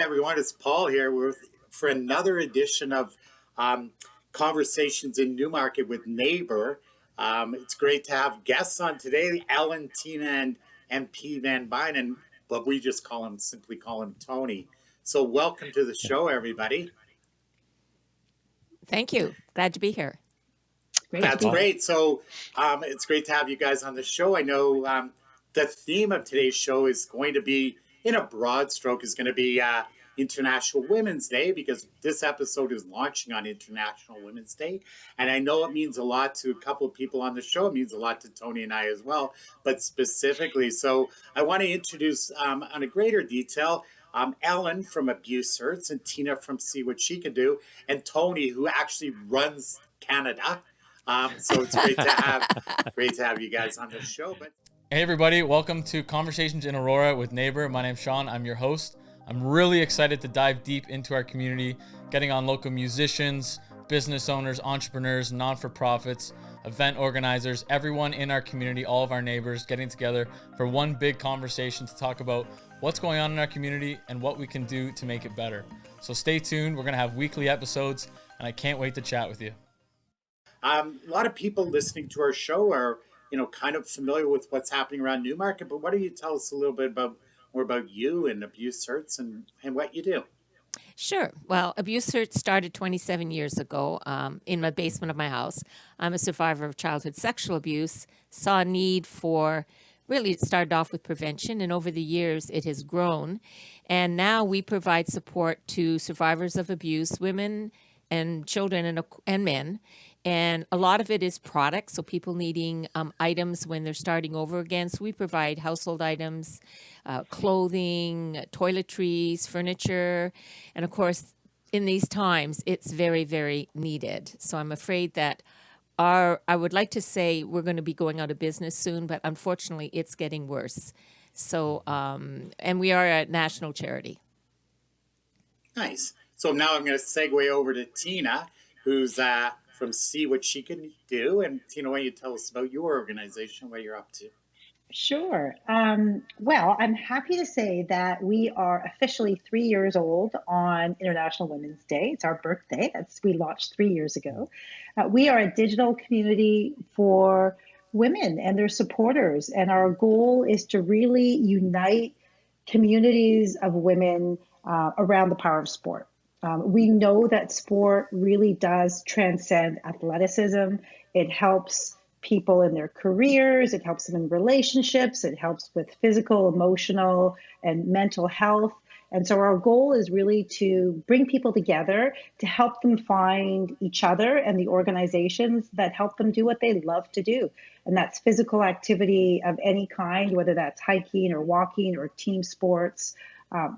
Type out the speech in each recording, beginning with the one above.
everyone, it's Paul here for another edition of Conversations in Newmarket with Neighbur. It's great to have guests on today, Ellen, Tina, and MP Van Bynen, but we just simply call him Tony. So welcome to the show, everybody. Thank you. Glad to be here. That's great. So it's great to have you guys on the show. I know the theme of today's show is going to be, in a broad stroke, is going to be International Women's Day, because this episode is launching on International Women's Day. And I know it means a lot to a couple of people on the show. It means a lot to Tony and I as well, but specifically. So I want to introduce on a greater detail Ellen from Abuse Hurts, and Tina from SeeWhatSheCanDo, and Tony, who actually runs Canada. So it's great to have you guys on the show. But hey everybody, welcome to Conversations in Aurora with Neighbur. My name's Sean. I'm your host. I'm really excited to dive deep into our community, getting on local musicians, business owners, entrepreneurs, non-for-profits, event organizers, everyone in our community, all of our neighbors getting together for one big conversation to talk about what's going on in our community and what we can do to make it better. So stay tuned. We're going to have weekly episodes, and I can't wait to chat with you. A lot of people listening to our show are, kind of familiar with what's happening around Newmarket, but why don't you tell us a little bit more about you and Abuse Hurts and what you do? Sure. Well, Abuse Hurts started 27 years ago in the basement of my house. I'm a survivor of childhood sexual abuse, saw a need for, really it started off with prevention, and over the years it has grown. And now we provide support to survivors of abuse, women and children and men. And a lot of it is products, so people needing items when they're starting over again. So we provide household items, clothing, toiletries, furniture. And of course, in these times, it's very, very needed. So I'm afraid that I would like to say we're going to be going out of business soon, but unfortunately, it's getting worse. So, and we are a national charity. Nice. So now I'm going to segue over to Tina, who's from SeeWhatSheCanDo. And Tina, why don't you tell us about your organization, what you're up to? Sure. Well, I'm happy to say that we are officially 3 years old on International Women's Day. It's our birthday. We launched 3 years ago. We are a digital community for women and their supporters. And our goal is to really unite communities of women around the power of sport. We know that sport really does transcend athleticism. It helps people in their careers. It helps them in relationships. It helps with physical, emotional, and mental health. And so our goal is really to bring people together to help them find each other and the organizations that help them do what they love to do. And that's physical activity of any kind, whether that's hiking or walking or team sports.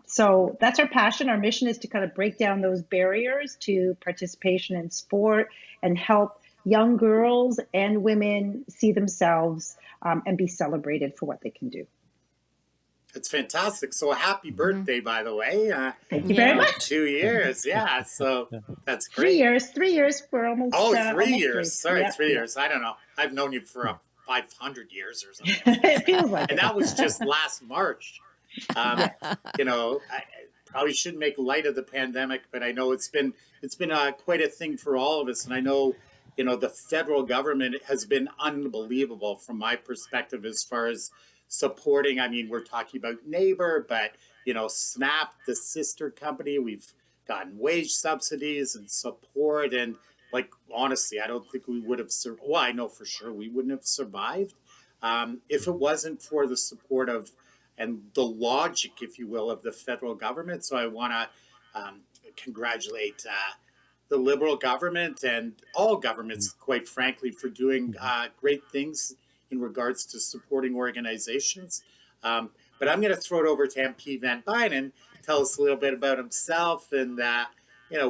So that's our passion. Our mission is to kind of break down those barriers to participation in sport and help young girls and women see themselves and be celebrated for what they can do. It's fantastic. So happy birthday, by the way. Thank you very much. 2 years. Yeah. So that's great. 3 years. We're almost. 3 years. Sorry, yeah. 3 years. I don't know. I've known you for 500 years or something. It feels like and that was just last March. I probably shouldn't make light of the pandemic, but I know it's been quite a thing for all of us. And I know, the federal government has been unbelievable from my perspective as far as supporting. I mean, we're talking about Neighbur, but, SNAP, the sister company, we've gotten wage subsidies and support. And honestly, I don't think we would have, I know for sure we wouldn't have survived if it wasn't for the support of and the logic, if you will, of the federal government. So I want to congratulate the Liberal government and all governments, quite frankly, for doing great things in regards to supporting organizations. But I'm going to throw it over to MP Van Bynen, tell us a little bit about himself and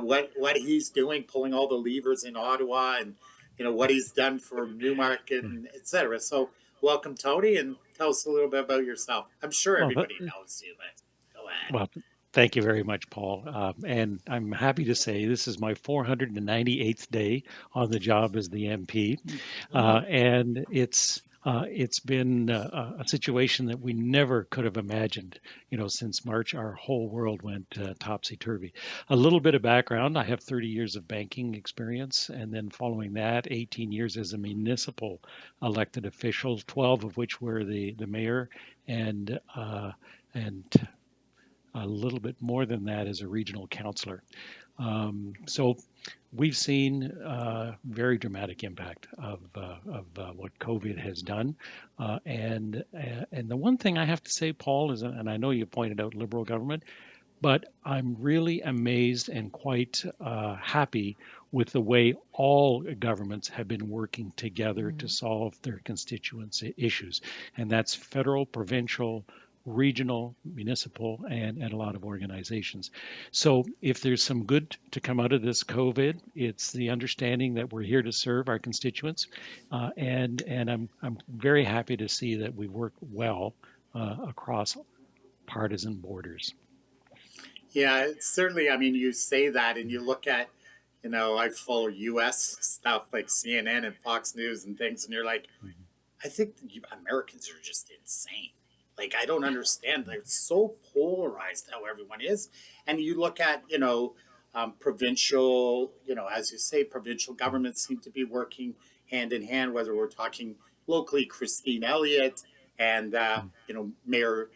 what he's doing, pulling all the levers in Ottawa, and what he's done for Newmarket, and et cetera. So welcome, Tony, and tell us a little bit about yourself. I'm sure everybody knows you, but go ahead. Well, thank you very much, Paul. And I'm happy to say this is my 498th day on the job as the MP. And It's been a situation that we never could have imagined. Since March, our whole world went topsy-turvy. A little bit of background: I have 30 years of banking experience, and then following that, 18 years as a municipal elected official, 12 of which were the mayor, and a little bit more than that as a regional councillor. So we've seen very dramatic impact of what COVID has done. And the one thing I have to say, Paul, is, and I know you pointed out Liberal government, but I'm really amazed and quite happy with the way all governments have been working together to solve their constituents' issues. And that's federal, provincial, regional, municipal, and a lot of organizations. So if there's some good to come out of this COVID, it's the understanding that we're here to serve our constituents. And I'm very happy to see that we work well across partisan borders. Yeah, it's certainly. I mean, you say that, and you look at, I follow U.S. stuff like CNN and Fox News and things, and you're like, I think Americans are just insane. Like, I don't understand. They're so polarized how everyone is. And you look at, provincial, as you say, provincial governments seem to be working hand in hand, whether we're talking locally, Christine Elliott and, Mayor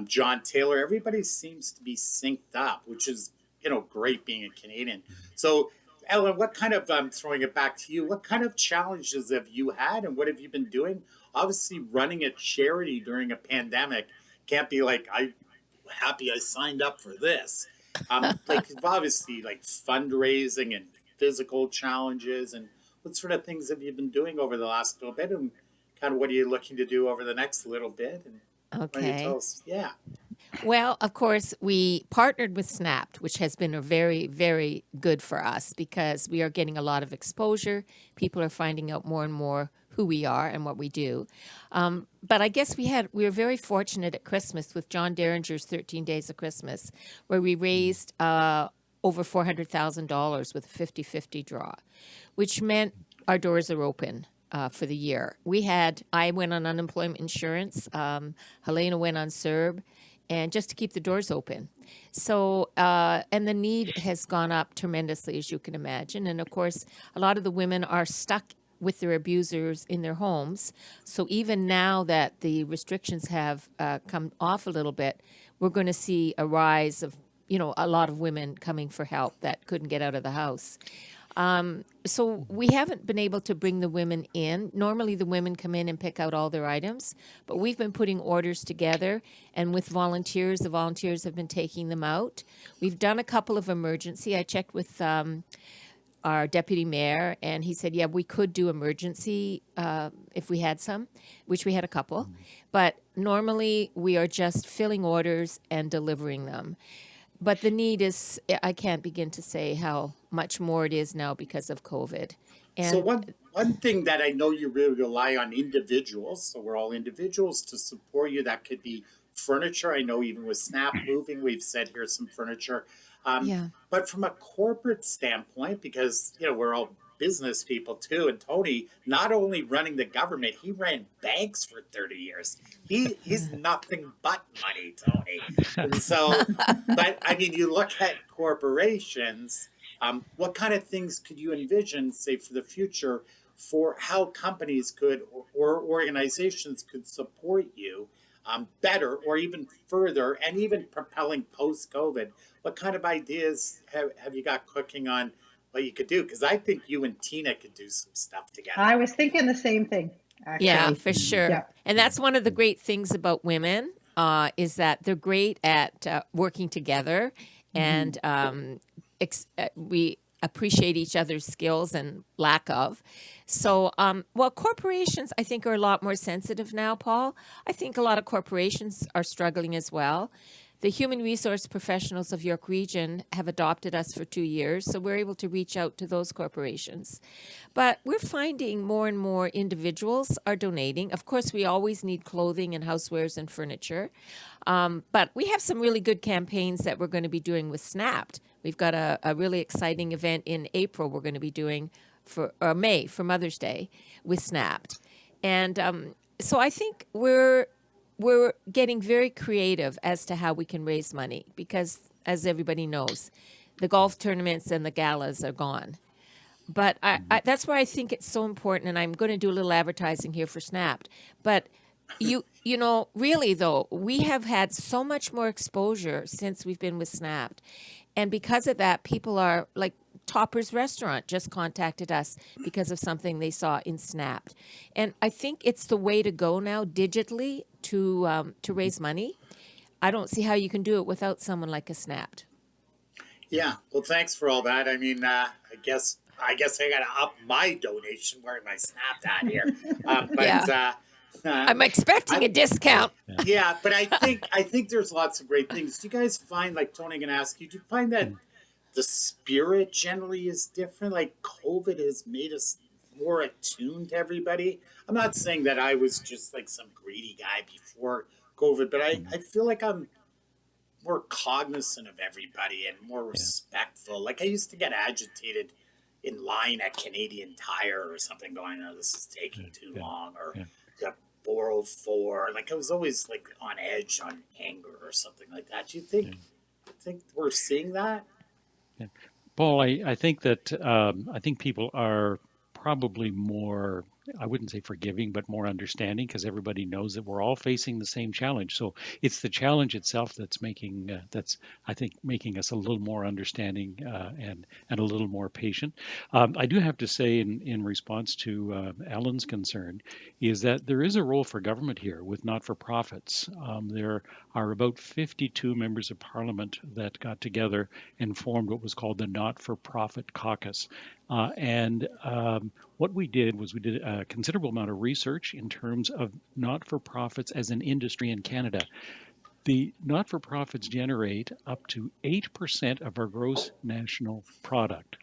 John Taylor. Everybody seems to be synced up, which is, great being a Canadian. So, Ellen, what kind of, throwing it back to you, what kind of challenges have you had and what have you been doing? Obviously, running a charity during a pandemic can't be like, I'm happy I signed up for this. Obviously, like fundraising and physical challenges. And what sort of things have you been doing over the last little bit? And kind of what are you looking to do over the next little bit? And why don't you Okay. tell us? Yeah. Well, of course, we partnered with Snapped, which has been a very, very good for us because we are getting a lot of exposure. People are finding out more and more who we are and what we do. But I guess we were very fortunate at Christmas with John Derringer's 13 Days of Christmas, where we raised over $400,000 with a 50-50 draw, which meant our doors are open for the year. I went on unemployment insurance. Helena went on CERB, and just to keep the doors open. So, and the need has gone up tremendously, as you can imagine. And of course, a lot of the women are stuck with their abusers in their homes. So even now that the restrictions have come off a little bit, we're going to see a rise of, a lot of women coming for help that couldn't get out of the house. So we haven't been able to bring the women in. Normally the women come in and pick out all their items, but we've been putting orders together, and with volunteers, the volunteers have been taking them out. We've done a couple of emergency. I checked with our deputy mayor, and he said, yeah, we could do emergency if we had some, which we had a couple. But normally we are just filling orders and delivering them. But the need is, I can't begin to say how much more it is now because of COVID. And So one thing that I know you really rely on individuals, so we're all individuals, to support you. That could be furniture. I know even with Snap Moving, we've said here's some furniture. yeah. But from a corporate standpoint, because we're all business people too, and Tony, not only running the government, he ran banks for 30 years. He's nothing but money, Tony. And so, but I mean, you look at corporations. What kind of things could you envision, say, for the future, for how companies could or organizations could support you better or even further, and even propelling post-COVID? What kind of ideas have you got cooking on what you could do? Because I think you and Tina could do some stuff together. I was thinking the same thing, actually. Yeah, for sure. Yeah. And that's one of the great things about women is that they're great at working together, and we appreciate each other's skills and lack of. So, well, corporations, I think, are a lot more sensitive now, Paul. I think a lot of corporations are struggling as well. The human resource professionals of York Region have adopted us for 2 years, so we're able to reach out to those corporations. But we're finding more and more individuals are donating. Of course, we always need clothing and housewares and furniture. But we have some really good campaigns that we're going to be doing with Snapped. We've got a really exciting event in April we're going to be doing for May, for Mother's Day, with Snapped. And So I think we're getting very creative as to how we can raise money because, as everybody knows, the golf tournaments and the galas are gone. But that's why I think it's so important, and I'm going to do a little advertising here for Snapped. But you know, really though, we have had so much more exposure since we've been with Snapped, and because of that, people are like Topper's Restaurant just contacted us because of something they saw in Snapped, and I think it's the way to go now digitally to raise money. I don't see how you can do it without someone like a Snapped. Yeah. Well, thanks for all that. I mean, I guess I got to up my donation wearing my Snap hat here. Yeah. I'm expecting a discount. Yeah, but I think there's lots of great things. Do you guys find, like Tony, I'm gonna ask you, do you find that the spirit generally is different? Like COVID has made us more attuned to everybody. I'm not saying that I was just like some greedy guy before COVID, but I feel like I'm more cognizant of everybody and more respectful. Like I used to get agitated in line at Canadian Tire or something, going, "Oh, this is taking too long," or the 404. Like I was always like on edge, on anger or something like that. Do you think we're seeing that? Paul, I think that I think people are probably more, I wouldn't say forgiving, but more understanding because everybody knows that we're all facing the same challenge. So it's the challenge itself that's I think making us a little more understanding and a little more patient. I do have to say in response to Alan's concern is that there is a role for government here with not-for-profits. There are about 52 members of parliament that got together and formed what was called the Not-for-Profit Caucus. What we did was we did a considerable amount of research in terms of not-for-profits as an industry in Canada. The not-for-profits generate up to 8% of our gross national product.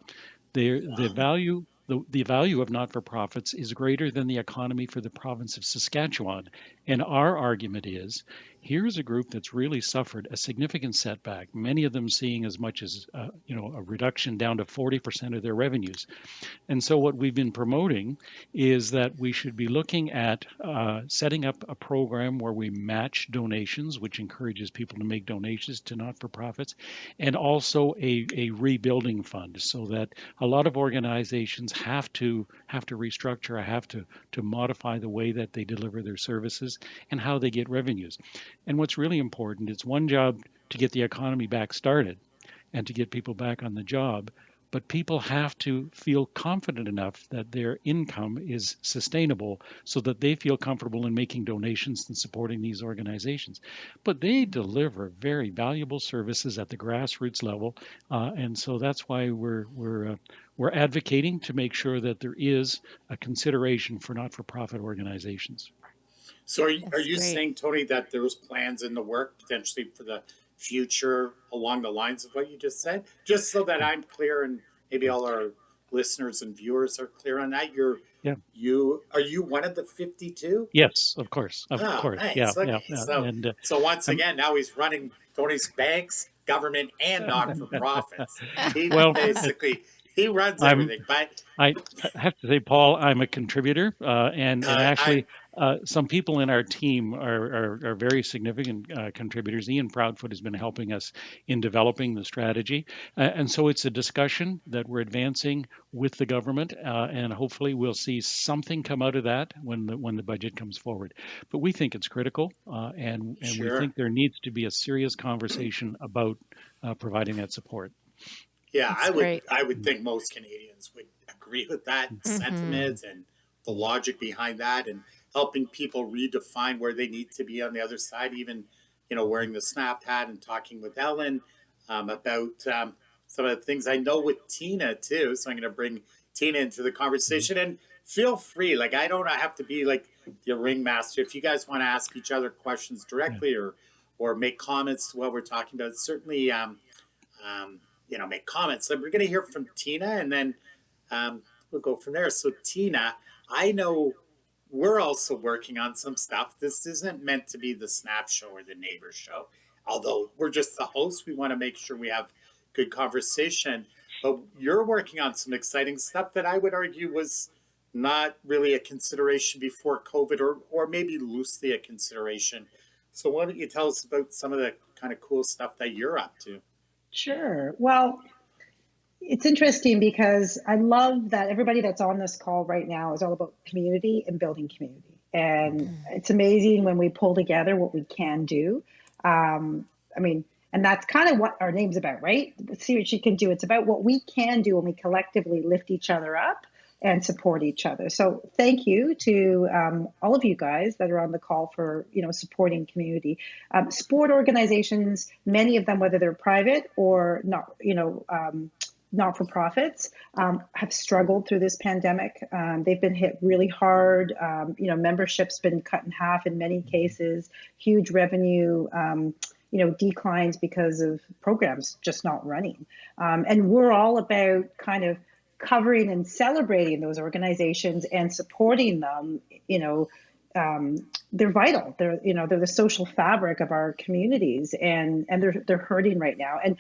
The value of not-for-profits is greater than the economy for the province of Saskatchewan. And our argument is, here's a group that's really suffered a significant setback, many of them seeing as much as a reduction down to 40% of their revenues. And so what we've been promoting is that we should be looking at setting up a program where we match donations, which encourages people to make donations to not-for-profits, and also a rebuilding fund, so that a lot of organizations have to restructure, have to modify the way that they deliver their services and how they get revenues. And what's really important, it's one job to get the economy back started and to get people back on the job, but people have to feel confident enough that their income is sustainable so that they feel comfortable in making donations and supporting these organizations. But they deliver very valuable services at the grassroots level, and so that's why we're advocating to make sure that there is a consideration for not-for-profit organizations. So are you Great. saying, Tony, that there's plans in the work potentially for the future along the lines of what you just said? Just so that I'm clear and maybe all our listeners and viewers are clear on that. Yeah. Are you one of the 52? Yes, of course, Nice. yeah, Okay. yeah. And So once again, now he's running Tony's banks, government, and not-for-profits. He well, basically he runs I'm everything. But I have to say, Paul, I'm a contributor, and actually, some people in our team are very significant contributors. Ian Proudfoot has been helping us in developing the strategy, and so it's a discussion that we're advancing with the government, and hopefully we'll see something come out of that when the budget comes forward. But we think it's critical, and we sure. think there needs to be a serious conversation about providing that support. Yeah, That's great. I would think most Canadians would agree with that sentiment and the logic behind that, and helping people redefine where they need to be on the other side. Even wearing the snap hat and talking with Ellen about some of the things I know with Tina too. So I'm going to bring Tina into the conversation, and feel free. Like I don't have to be like the ringmaster. If you guys want to ask each other questions directly or make comments to what we're talking about, certainly. Make comments. So we're going to hear from Tina, and then we'll go from there. So Tina, I know we're also working on some stuff. This isn't meant to be the Snap Show or the Neighbor Show. Although we're just the hosts, we want to make sure we have good conversation. But you're working on some exciting stuff that I would argue was not really a consideration before COVID, or maybe loosely a consideration. So why don't you tell us about some of the kind of cool stuff that you're up to? Sure. Well, it's interesting because I love that everybody that's on this call right now is all about community and building community. And it's amazing when we pull together what we can do. And that's kind of what our name's about, right? See what you can do. It's about what we can do when we collectively lift each other up and support each other. So thank you to all of you guys that are on the call for, supporting community. Sport organizations, many of them, whether they're private or not, not-for-profits, have struggled through this pandemic. They've been hit really hard. Membership's been cut in half in many cases, huge revenue declines because of programs just not running. And we're all about kind of covering and celebrating those organizations and supporting them. They're vital. They're the social fabric of our communities, and they're hurting right now. And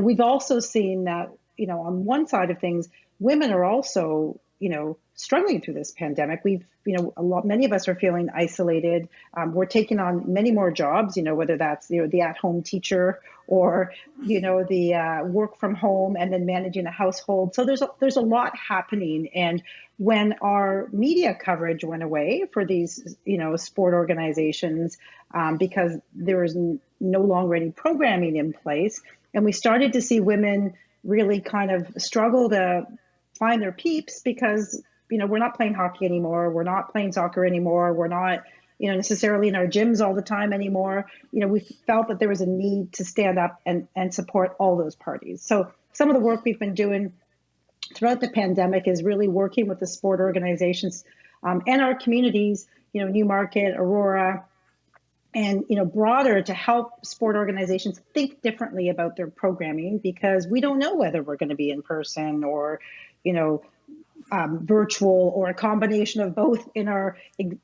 we've also seen that on one side of things, women are also struggling through this pandemic. We've many of us are feeling isolated. We're taking on many more jobs, whether that's the at-home teacher or the work from home and then managing a household. So there's a lot happening. And when our media coverage went away for these sport organizations, because there was no longer any programming in place, and we started to see women really kind of struggle to find their peeps because we're not playing hockey anymore, we're not playing soccer anymore, we're not necessarily in our gyms all the time anymore. We felt that there was a need to stand up and support all those parties. So some of the work we've been doing throughout the pandemic is really working with the sport organizations and our communities, Newmarket, Aurora, and broader, to help sport organizations think differently about their programming, because we don't know whether we're going to be in person or virtual or a combination of both in our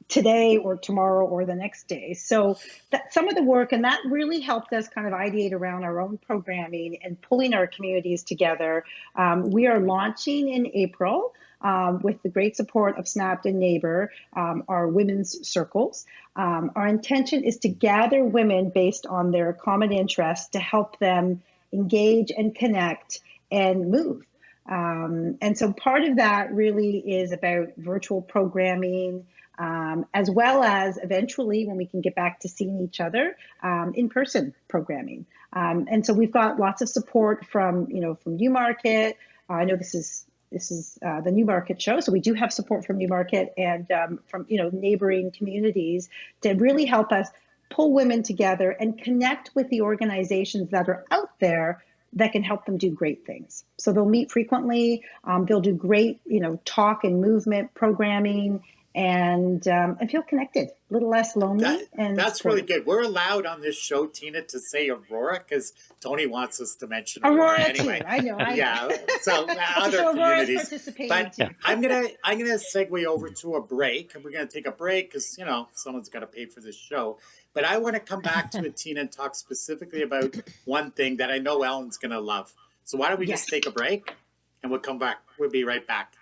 today or tomorrow or the next day. So that's some of the work, and that really helped us kind of ideate around our own programming and pulling our communities together. We are launching in April with the great support of SNAP and Neighbur, our women's circles. Our intention is to gather women based on their common interests to help them engage and connect and move. And so part of that really is about virtual programming, as well as eventually, when we can get back to seeing each other, in-person programming. And so we've got lots of support from Newmarket. I know this is the Newmarket show, so we do have support from Newmarket and from neighboring communities to really help us pull women together and connect with the organizations that are out there that can help them do great things. So they'll meet frequently. They'll do great, talk and movement programming, and feel connected, a little less lonely. That's really good. We're allowed on this show, Tina, to say Aurora because Tony wants us to mention Aurora anyway. Too. I know. Yeah. So other so communities. But too. I'm gonna segue over to a break, and we're gonna take a break because someone's got to pay for this show. But I want to come back to it, Tina, and talk specifically about one thing that I know Ellen's gonna love. So why don't we just take a break, and we'll come back. We'll be right back.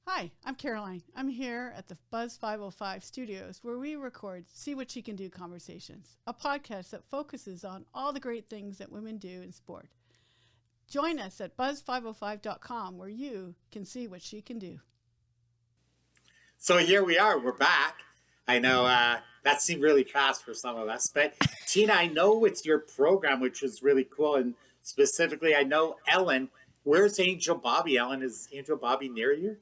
Hi, I'm Caroline. I'm here at the Buzz 505 studios where we record See What She Can Do Conversations, a podcast that focuses on all the great things that women do in sport. Join us at buzz505.com where you can see what she can do. So here we are. We're back. I know that seemed really fast for some of us. But Tina, I know it's your program, which is really cool. And specifically, I know Ellen. Where's Angel Bobby? Ellen, is Angel Bobby near you?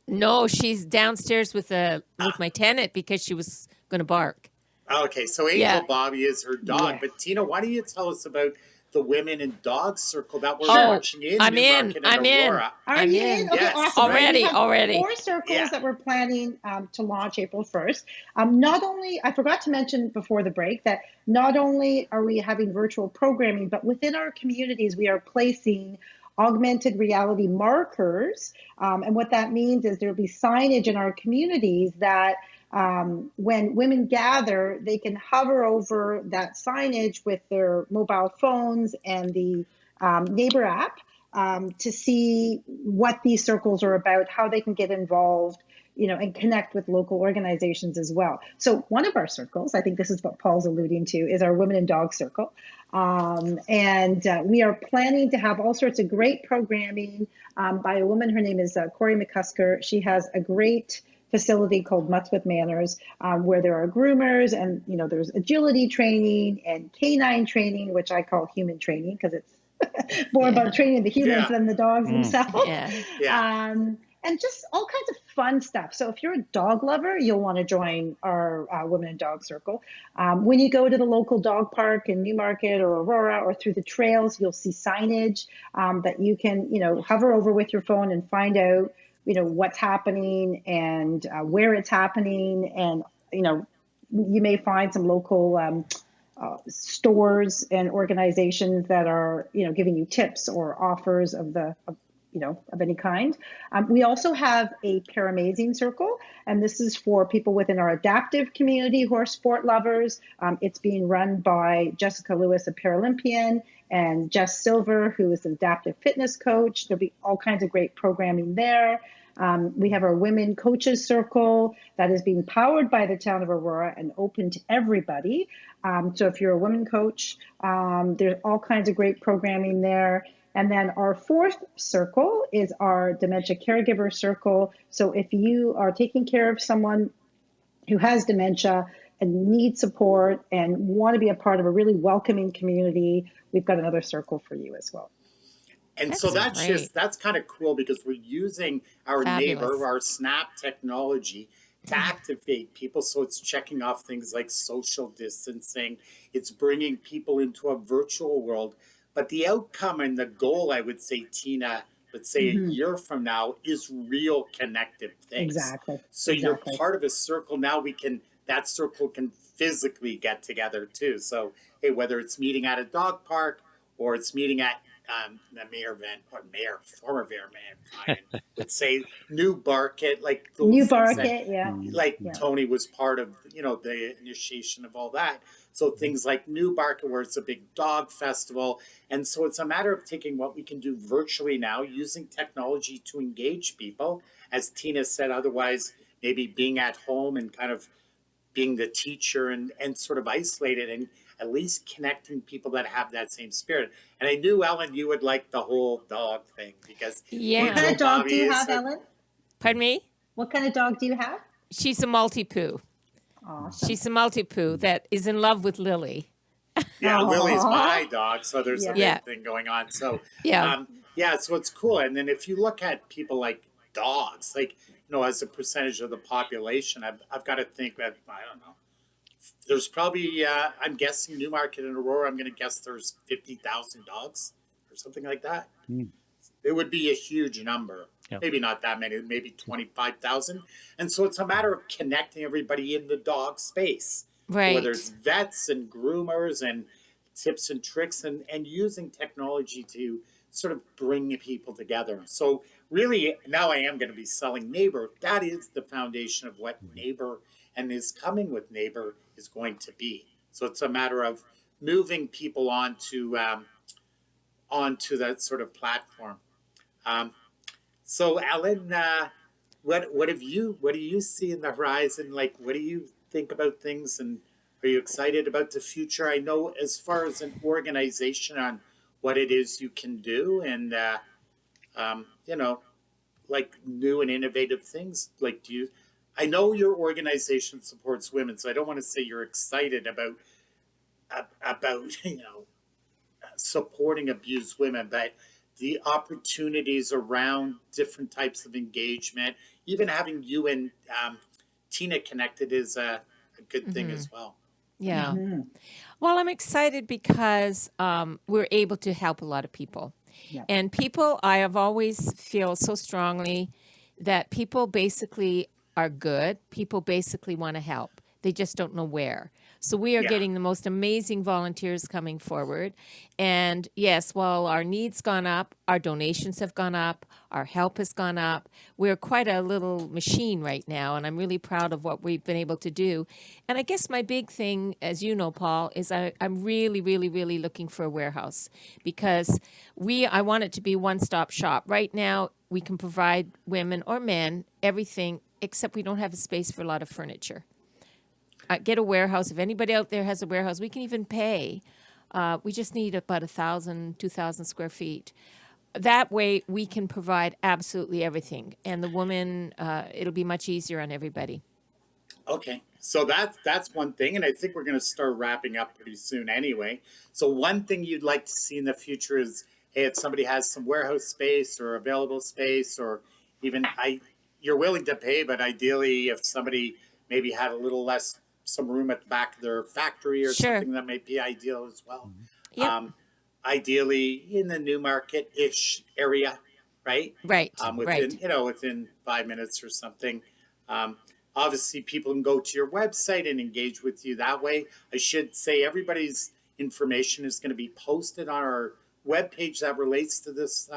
No, she's downstairs with my tenant because she was going to bark. Okay, so Angel Bobby is her dog. Yeah. But Tina, why don't you tell us about the Women and Dogs Circle that we're Oh, launching in I'm Newmarket in. and I'm in. Aurora? Are I'm you in. in? Okay, Yes. awesome. Already, We have already. 4 circles Yeah. that we're planning to launch April 1st. Not only, I forgot to mention before the break that not only are we having virtual programming, but within our communities, we are placing augmented reality markers. And what that means is there'll be signage in our communities that when women gather, they can hover over that signage with their mobile phones and the Neighbur app to see what these circles are about, how they can get involved, and connect with local organizations as well. So one of our circles, I think this is what Paul's alluding to, is our Women and Dog Circle. And we are planning to have all sorts of great programming by a woman. Her name is Corey McCusker. She has a great facility called Mutts with Manners, where there are groomers and, there's agility training and canine training, which I call human training because it's more about training the humans than the dogs themselves. Yeah. And just all kinds of fun stuff. So if you're a dog lover, you'll want to join our Women and Dog Circle. When you go to the local dog park in Newmarket or Aurora or through the trails, you'll see signage that you can, hover over with your phone and find out, what's happening and where it's happening. And, you may find some local stores and organizations that are, giving you tips or offers of any kind. We also have a Paramazing Circle, and this is for people within our adaptive community who are sport lovers. It's being run by Jessica Lewis, a Paralympian, and Jess Silver, who is an adaptive fitness coach. There'll be all kinds of great programming there. We have our Women Coaches Circle that is being powered by the town of Aurora and open to everybody. So if you're a women coach, there's all kinds of great programming there. And then our fourth circle is our Dementia Caregiver Circle. So if you are taking care of someone who has dementia and needs support and want to be a part of a really welcoming community, we've got another circle for you as well. And so that's kind of cool because we're using our Neighbur, our Snap technology to activate people. So it's checking off things like social distancing. It's bringing people into a virtual world. But the outcome and the goal, I would say, Tina, let's say a year from now, is real connective things. Exactly. So you're part of a circle. Now that circle can physically get together too. So, hey, whether it's meeting at a dog park or it's meeting at former Mayor Van Bynen would say Newmarket, like those Newmarket, Tony was part of, the initiation of all that. So things like Newmarket, where it's a big dog festival. And so it's a matter of taking what we can do virtually now, using technology to engage people. As Tina said, otherwise maybe being at home and kind of being the teacher and sort of isolated and at least connecting people that have that same spirit. And I knew, Ellen, you would like the whole dog thing because what kind of dog do you have, Ellen? Pardon me? What kind of dog do you have? She's a Maltipoo. Awesome. She's a Maltipoo that is in love with Lily. Yeah, Lily's my dog, so there's a big thing going on. So so it's cool. And then if you look at people like dogs, as a percentage of the population, I've got to think that, I don't know, there's probably, I'm guessing Newmarket and Aurora, I'm going to guess there's 50,000 dogs or something like that. It would be a huge number. Yep. Maybe not that many, maybe 25,000. And so it's a matter of connecting everybody in the dog space. Right. Whether it's vets and groomers and tips and tricks and using technology to sort of bring people together. So really, now I am going to be selling Neighbur. That is the foundation of what Neighbur and is coming with Neighbur is going to be. So it's a matter of moving people onto that sort of platform. So Ellen, what do you see in the horizon? What do you think about things, and are you excited about the future? I know as far as an organization on what it is you can do, and new and innovative things. I know your organization supports women, so I don't want to say you're excited about supporting abused women, but the opportunities around different types of engagement, even having you and Tina connected is a good thing as well. Yeah. Well, I'm excited because we're able to help a lot of people. Yeah. And people, I have always feel so strongly that people basically are good. People basically want to help. They just don't know where. So we are getting the most amazing volunteers coming forward. And yes, while our needs gone up, our donations have gone up, our help has gone up. We're quite a little machine right now, and I'm really proud of what we've been able to do. And I guess my big thing, as you know, Paul, is I'm really, really, really looking for a warehouse because I want it to be one-stop shop. Right now, we can provide women or men everything except we don't have a space for a lot of furniture. Get a warehouse. If anybody out there has a warehouse, we can even pay. We just need about 1,000, 2,000 square feet. That way we can provide absolutely everything. And the woman, it'll be much easier on everybody. Okay. So that's one thing. And I think we're going to start wrapping up pretty soon anyway. So one thing you'd like to see in the future is, hey, if somebody has some warehouse space or available space, or even you're willing to pay, but ideally if somebody maybe had a little less, some room at the back of their factory or Sure. something, that might be ideal as well. Yep. Ideally in the Newmarket-ish area, right? Right. Within, within 5 minutes or something. Obviously, people can go to your website and engage with you that way. I should say everybody's information is going to be posted on our webpage that relates to this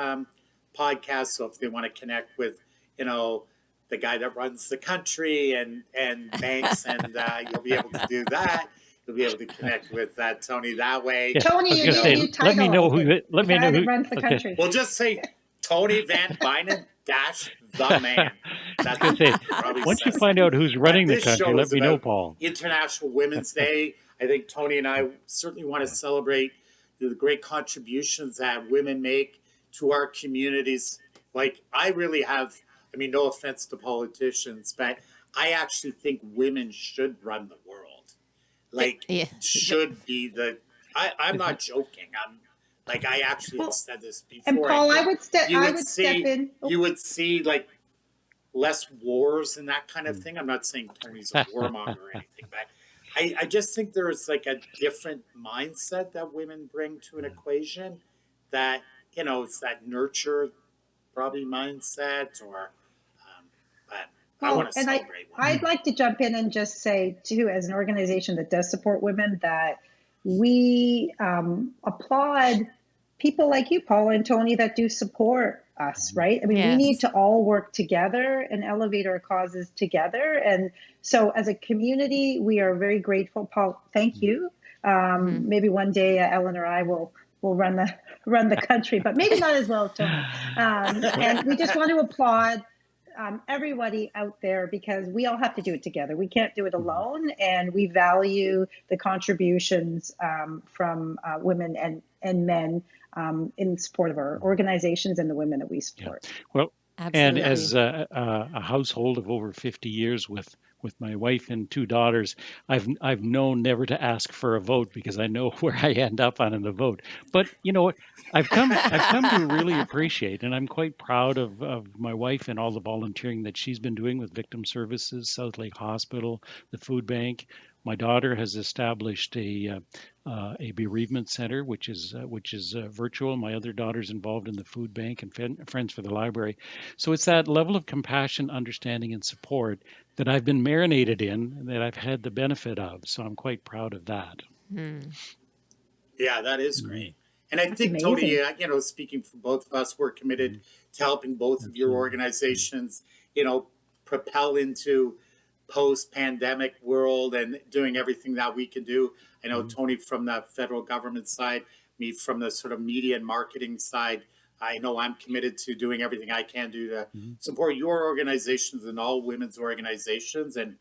podcast. So if they want to connect with, the guy that runs the country and banks, and you'll be able to do that. You'll be able to connect with Tony that way. Yeah, Tony, you say, need a new title. let me know who. Let me know who runs the country. We'll just say Tony Van Bynen the man. That's I was going to say, once you find out who's running the country, let me know, Paul. International Women's Day. I think Tony and I certainly want to celebrate the great contributions that women make to our communities. Like, I really have, no offense to politicians, but I actually think women should run the world. Should be I'm not joking. I actually have said this before. And Paul, I would step in. You would see less wars and that kind of thing. I'm not saying Tony's a warmonger or anything, but I just think there's a different mindset that women bring to an equation that, it's that nurture probably mindset or, but I want to celebrate women. I'd like to jump in and just say too, as an organization that does support women, that we applaud people like you, Paul and Tony, that do support us, right? We need to all work together and elevate our causes together. And so as a community, we are very grateful. Paul, thank you. Maybe one day Ellen or I will run the country, but maybe not as well as Tony. And we just want to applaud everybody out there, because we all have to do it together. We can't do it alone, and we value the contributions from women and men in support of our organizations and the women that we support. Yeah. Well, Absolutely. and as a household of over 50 years with my wife and 2 daughters, I've known never to ask for a vote, because I know where I end up on in the vote. But you know what, I've come to really appreciate, and I'm quite proud of my wife and all the volunteering that she's been doing with Victim Services, South Lake Hospital, the food bank. My daughter has established a bereavement center, which is virtual. My other daughter's involved in the food bank and Friends for the Library. So it's that level of compassion, understanding, and support that I've been marinated in, and that I've had the benefit of. So I'm quite proud of that. Yeah, that is great. And I think, Tony, speaking for both of us, we're committed to helping both of your organizations, propel into post-pandemic world and doing everything that we can do. I know Tony from the federal government side, me from the sort of media and marketing side. I know I'm committed to doing everything I can do to support your organizations and all women's organizations. And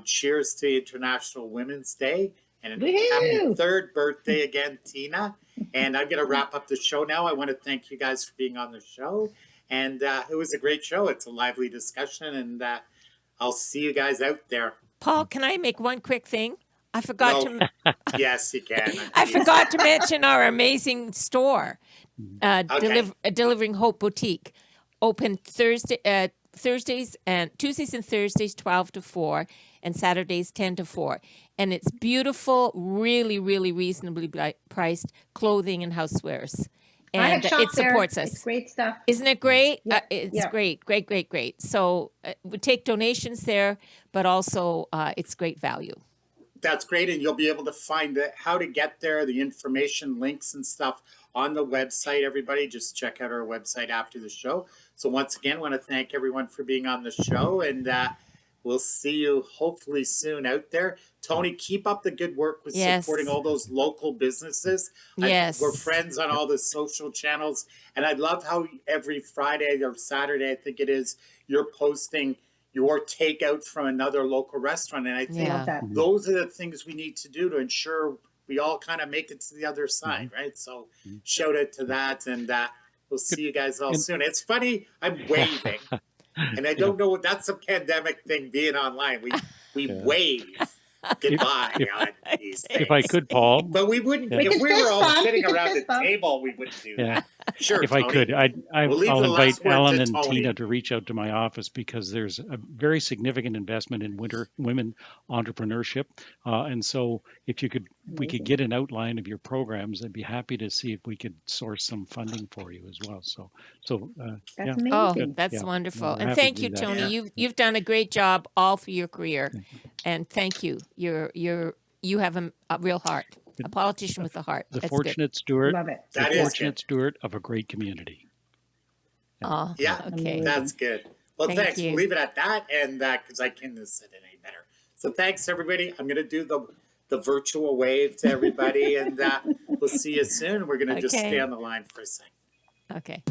cheers to International Women's Day. And happy third birthday again, Tina. And I'm going to wrap up the show now. I want to thank you guys for being on the show. And it was a great show. It's a lively discussion. And I'll see you guys out there. Paul, can I make one quick thing? I forgot to. Yes, you can. I forgot to mention our amazing store, Delivering Hope Boutique, open Tuesdays and Thursdays 12 to 4, and Saturdays 10 to 4. And it's beautiful, really, really reasonably priced clothing and housewares. And it supports us. It's great stuff. Isn't it great? Yeah. It's great. So we take donations there, but also it's great value. That's great. And you'll be able to find how to get there, the information, links and stuff on the website. Everybody, just check out our website after the show. So once again, I want to thank everyone for being on the show. And we'll see you hopefully soon out there. Tony, keep up the good work with supporting all those local businesses. Yes. We're friends on all the social channels. And I love how every Friday or Saturday, I think it is, you're posting, your takeout from another local restaurant. And I think Yeah. Love that. those are the things we need to do to ensure we all kind of make it to the other side, right? So shout out to that, and we'll see you guys all soon. It's funny, I'm waving, and I don't know, that's a pandemic thing, being online. We wave goodbye on these things. If I could, Paul, But we wouldn't, Yeah. if could we were fist all bump. sitting We could around fist the bump. table, we wouldn't do Yeah. that. Sure, if I Tony. could, We'll leave I'll the invite last word Alan to and Tony. Tina to reach out to my office, because there's a very significant investment in women entrepreneurship. And so if we could get an outline of your programs, I'd be happy to see if we could source some funding for you as well. So That's yeah. amazing. Oh, Good. that's Yeah. wonderful. No, And happy thank to you, do that. Tony. Yeah. You've done a great job all through your career. And thank you. You have a real heart. A politician with a heart. The That's fortunate steward, Love it. That the is fortunate good. steward of a great community. good. Oh, Yeah, okay. that's good. Well, Thank thanks. you. We'll leave it at that, and because I couldn't have said it any better. So thanks, everybody. I'm going to do the virtual wave to everybody, and we'll see you soon. We're going to just Okay. stay on the line for a second. Okay.